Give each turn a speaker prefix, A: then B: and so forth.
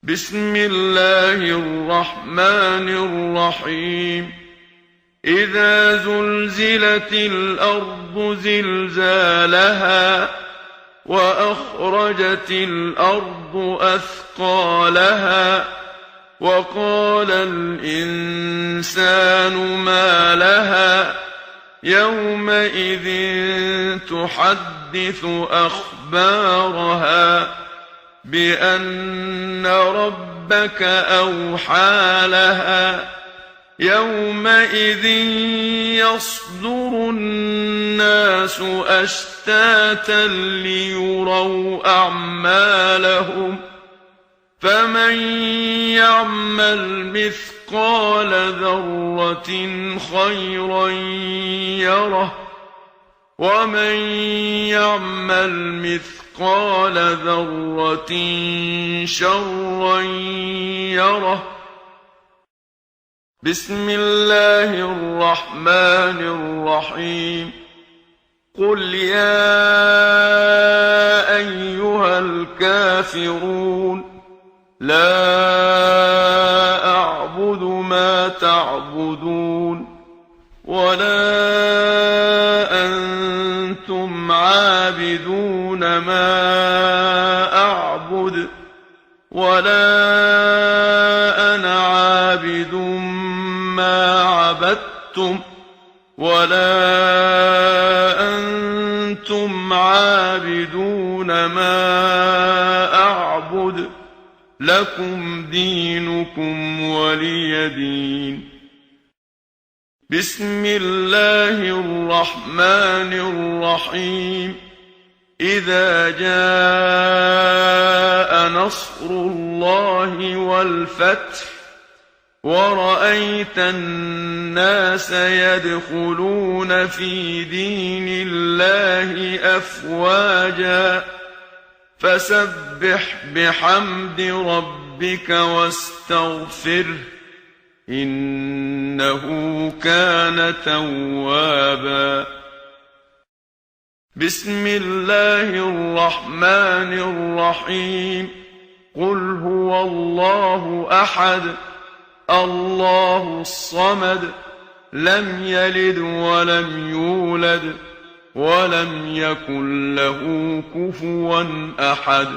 A: بسم الله الرحمن الرحيم إذا زلزلت الأرض زلزالها وأخرجت الأرض أثقالها وقال الإنسان ما لها يومئذ تحدث أخبارها بأن ربك أوحى لها يومئذ يصدر الناس أشتاتا ليروا أعمالهم فمن يعمل مثقال ذرة خيرا يره ومن يعمل مثقال ذرة شرا يره. بسم الله الرحمن الرحيم قل يا أيها الكافرون لا أعبد ما تعبدون ولا أنتم عابدون ما أعبد ولا أنا عابد ما عبدتم ولا أنتم عابدون ما أعبد لكم دينكم ولي دين. بسم الله الرحمن الرحيم إذا جاء نصر الله والفتح ورأيت الناس يدخلون في دين الله أفواجا فسبح بحمد ربك واستغفره إنه كان توابا. بسم الله الرحمن الرحيم قل هو الله أحد الله الصمد لم يلد ولم يولد ولم يكن له كفوا أحد.